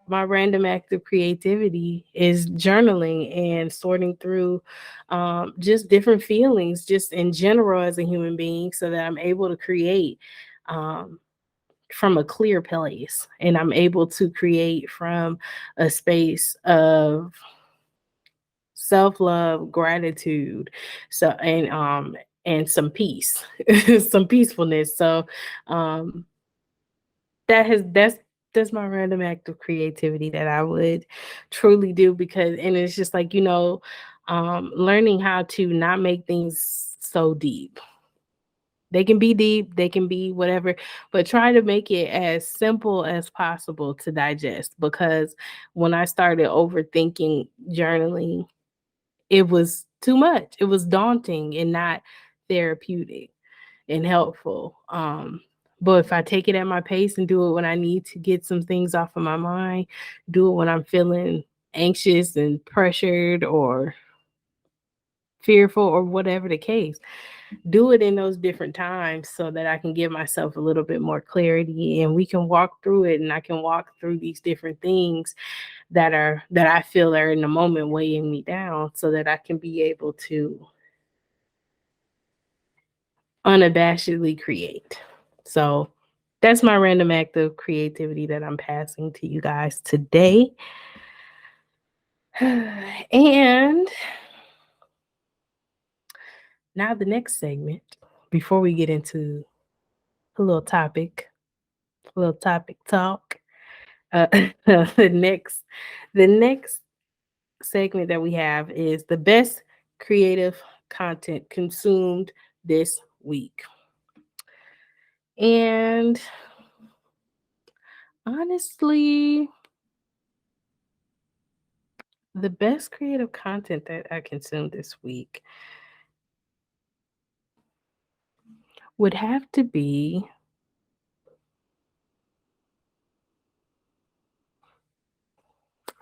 my random act of creativity is journaling and sorting through just different feelings, just in general as a human being, so that I'm able to create um, from a clear place, and I'm able to create from a space of self-love, gratitude, so and some peace, some peacefulness. So um that has that's my random act of creativity that I would truly do, because and it's just like, learning how to not make things so deep. They can be deep, they can be whatever, but try to make it as simple as possible to digest, because when I started overthinking journaling, it was too much. It was daunting and not therapeutic and helpful. But if I take it at my pace and do it when I need to get some things off of my mind, do it when I'm feeling anxious and pressured or fearful or whatever the case, do it in those different times so that I can give myself a little bit more clarity, and we can walk through it, and I can walk through these different things that I feel are in the moment weighing me down, so that I can be able to unabashedly create. So that's my random act of creativity that I'm passing to you guys today. And now the next segment, before we get into a little topic, a little topic talk. Uh, the next the next segment that we have is the best creative content consumed this week. And honestly, the best creative content that I consumed this week would have to be,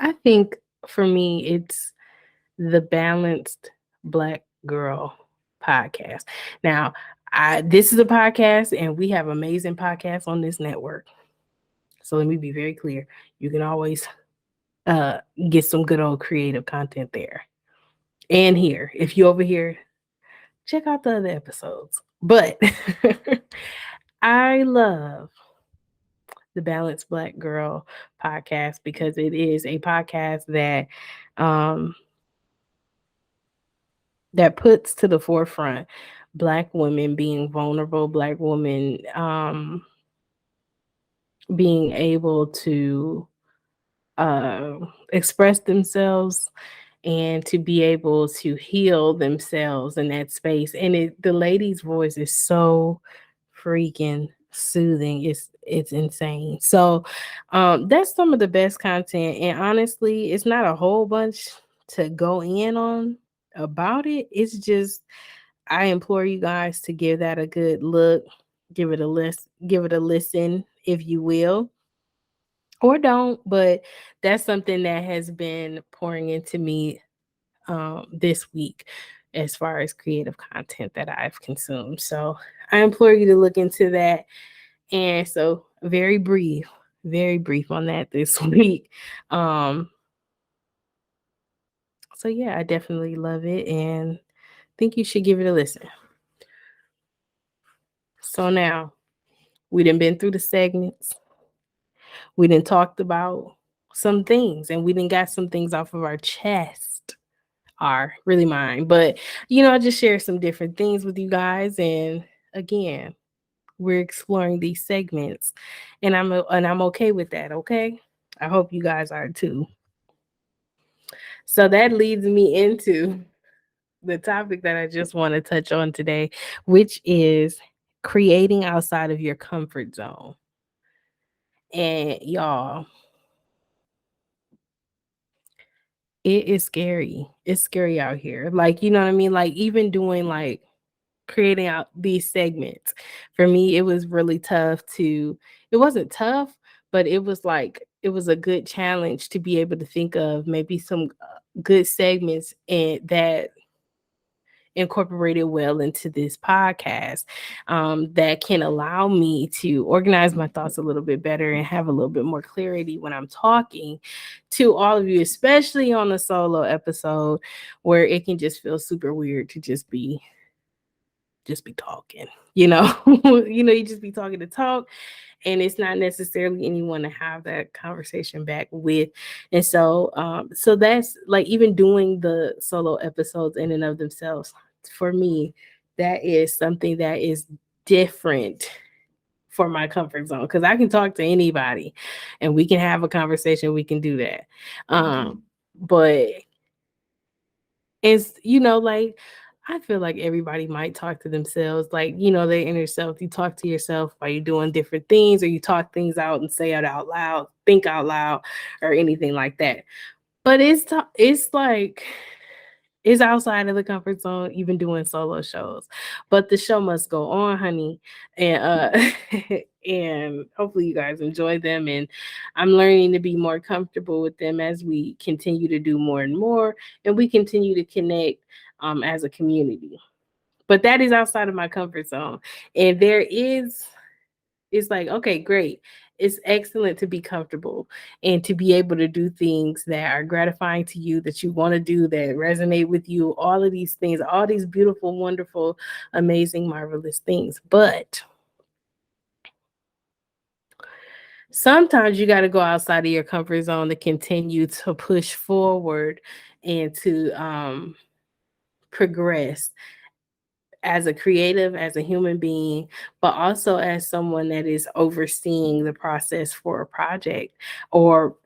I think for me, it's the Balanced Black Girl podcast. Now, this is a podcast, and we have amazing podcasts on this network. So let me be very clear. You can always uh, get some good old creative content there and here. If you over here, check out the other episodes. But I love the Balanced Black Girl podcast, because it is a podcast um that puts to the forefront Black women being vulnerable, Black women being able to uh, express themselves and to be able to heal themselves in that space. And the lady's voice is so freaking soothing. It's insane. So that's some of the best content. And honestly, it's not a whole bunch to go in on about it. It's just, I implore you guys to give that a good look, give it a listen, if you will, or don't. But that's something that has been pouring into me this week as far as creative content that I've consumed. So I implore you to look into that. And so very brief on that this week. Um, so yeah, I definitely love it and think you should give it a listen. So now we done been through the segments. We done talked about some things, and we done got some things off of our chest. Are really mine. But I just share some different things with you guys, and again, we're exploring these segments, and I'm okay with that, okay? I hope you guys are too. So that leads me into the topic that I just want to touch on today, which is creating outside of your comfort zone. And y'all, it is scary. It's scary out here. Like, you know what I mean? Like, even doing like creating out these segments, for me, it was really tough to, it wasn't tough, but it was like, it was a good challenge to be able to think of maybe some good segments and that incorporated well into this podcast, that can allow me to organize my thoughts a little bit better and have a little bit more clarity when I'm talking to all of you, especially on a solo episode where it can just feel super weird to just be talking, you know. You just be talking to talk, and it's not necessarily anyone to have that conversation back with. And so that's like, even doing the solo episodes in and of themselves, for me, that is something that is different for my comfort zone, because I can talk to anybody and we can have a conversation. We can do that. But it's, like, I feel like everybody might talk to themselves, like, their inner self. You talk to yourself while you're doing different things, or you talk things out and say it out loud, think out loud, or anything like that. But it's like, it's outside of the comfort zone, even doing solo shows. But the show must go on, honey. And and hopefully you guys enjoy them. And I'm learning to be more comfortable with them as we continue to do more and more, and we continue to connect as a community. But that is outside of my comfort zone. And it's like, okay, great. It's excellent to be comfortable and to be able to do things that are gratifying to you, that you want to do, that resonate with you, all of these things, all these beautiful, wonderful, amazing, marvelous things. But sometimes you got to go outside of your comfort zone to continue to push forward and to progress as a creative, as a human being, but also as someone that is overseeing the process for a project, or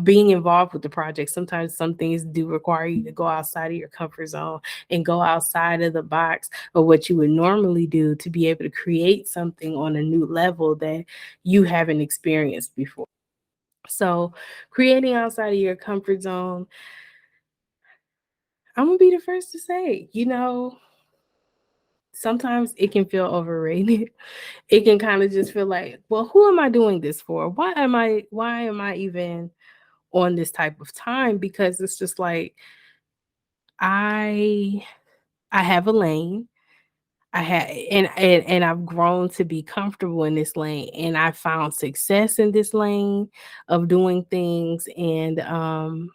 being involved with the project. Sometimes some things do require you to go outside of your comfort zone and go outside of the box of what you would normally do, to be able to create something on a new level that you haven't experienced before. So creating outside of your comfort zone, I'm gonna be the first to say, sometimes it can feel overrated. It can kind of just feel like, well, who am I doing this for? Why am I even on this type of time? Because it's just like, I I have a lane. I had and I've grown to be comfortable in this lane, and I found success in this lane of doing things, and I'm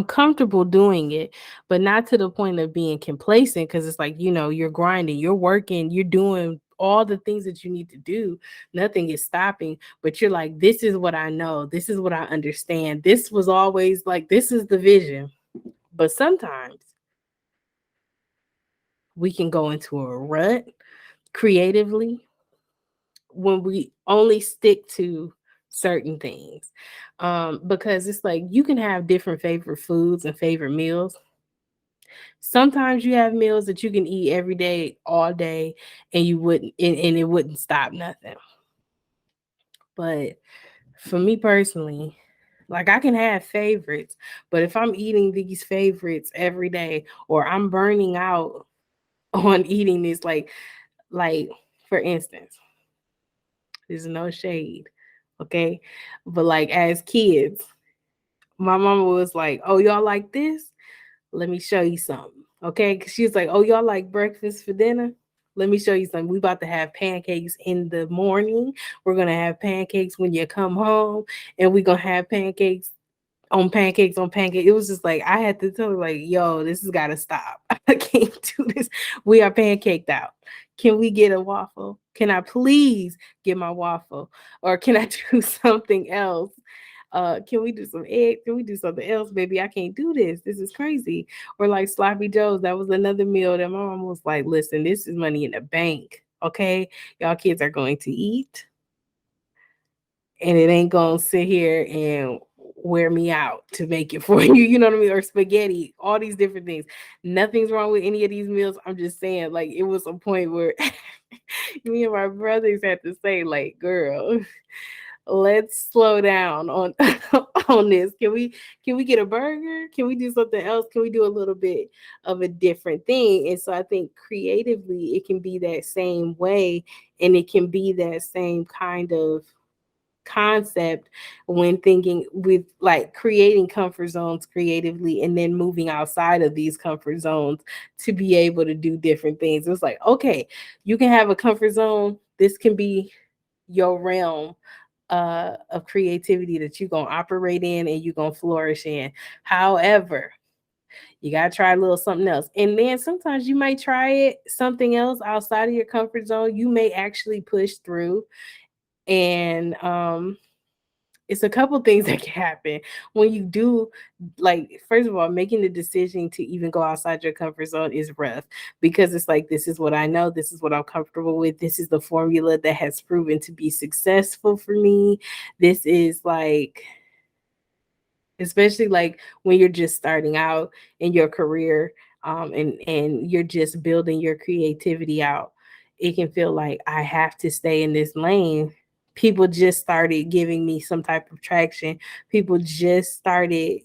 comfortable doing it, but not to the point of being complacent, because it's like, you're grinding, you're working, you're doing all the things that you need to do. Nothing is stopping, but you're like, this is what I know. This is what I understand. This was always like, this is the vision. But sometimes we can go into a rut creatively when we only stick to certain things. Because it's like, you can have different favorite foods and favorite meals. Sometimes you have meals that you can eat every day, all day, and you wouldn't, and it wouldn't stop nothing. But for me personally, like, I can have favorites, but if I'm eating these favorites every day, or I'm burning out on eating this, like for instance, there's no shade, okay? But like, as kids, my mama was like, "Oh, y'all like this? Let me show you something." Okay. Cause she was like, "Oh, y'all like breakfast for dinner? Let me show you something. We about to have pancakes in the morning. We're gonna have pancakes when you come home, and we're gonna have pancakes on pancakes on pancakes." It was just like, I had to tell her, like, yo, this has gotta stop. I can't do this. We are pancaked out. Can we get a waffle? Can I please get my waffle? Or can I do something else? Can we do some egg? Can we do something else, baby? I can't do this. This is crazy. Or like sloppy joes. That was another meal that my mom was like, listen, this is money in the bank. Okay. Y'all kids are going to eat, and it ain't gonna sit here and wear me out to make it for you. You know what I mean? Or spaghetti, all these different things. Nothing's wrong with any of these meals. I'm just saying, like, it was a point where me and my brothers had to say, like, girl, let's slow down on on this. Can we get a burger? Can we do something else? Can we do a little bit of a different thing? And so I think creatively it can be that same way, and it can be that same kind of concept when thinking with like creating comfort zones creatively and then moving outside of these comfort zones to be able to do different things. It's like, okay, you can have a comfort zone. This can be your realm of creativity that you're going to operate in and you're going to flourish in. However, you got to try a little something else. And then sometimes you might try it something else outside of your comfort zone. You may actually push through. And it's a couple things that can happen when you do, like, first of all, making the decision to even go outside your comfort zone is rough, because it's like, this is what I know, this is what I'm comfortable with, this is the formula that has proven to be successful for me. This is like, especially like when you're just starting out in your career, and you're just building your creativity out, it can feel like I have to stay in this lane. People just started giving me some type of traction. People just started,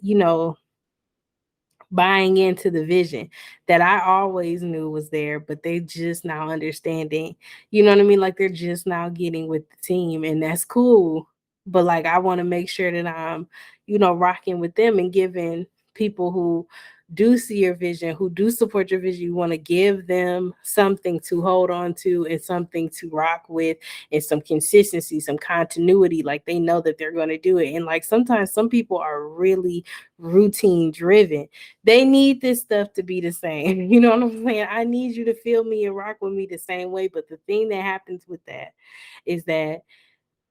buying into the vision that I always knew was there, but they just now understanding, you know what I mean? Like, they're just now getting with the team, and that's cool. But like, I want to make sure that I'm, rocking with them and giving people who do see your vision, who do support your vision, you want to give them something to hold on to and something to rock with and some consistency, some continuity. Like, they know that they're going to do it. And like, sometimes some people are really routine driven. They need this stuff to be the same. You know what I'm saying? I need you to feel me and rock with me the same way. But the thing that happens with that is that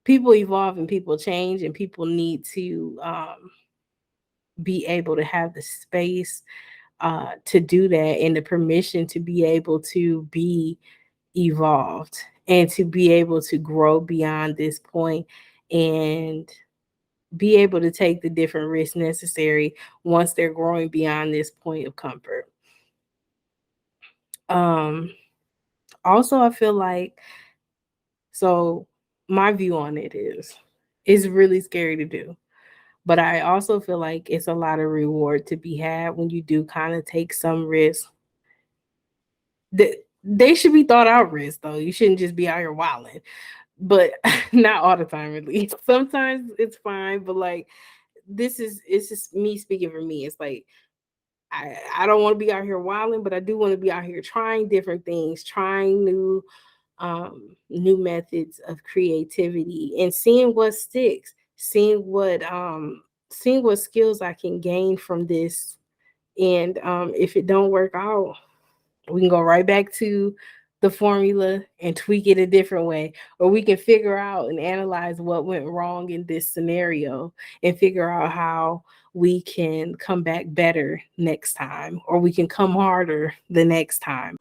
people evolve and people change, and people need to be able to have the space to do that and the permission to be able to be evolved and to be able to grow beyond this point and be able to take the different risks necessary once they're growing beyond this point of comfort. Also, I feel like, so my view on it is, it's really scary to do. But I also feel like it's a lot of reward to be had when you do kind of take some risks. They should be thought out risks, though. You shouldn't just be out here wilding. But not all the time, at least. Sometimes it's fine, but like, it's just me speaking for me. It's like, I don't want to be out here wilding, but I do want to be out here trying different things, trying new methods of creativity and seeing what sticks, seeing what skills I can gain from this. And if it don't work out, we can go right back to the formula and tweak it a different way, or we can figure out and analyze what went wrong in this scenario and figure out how we can come back better next time, or we can come harder the next time.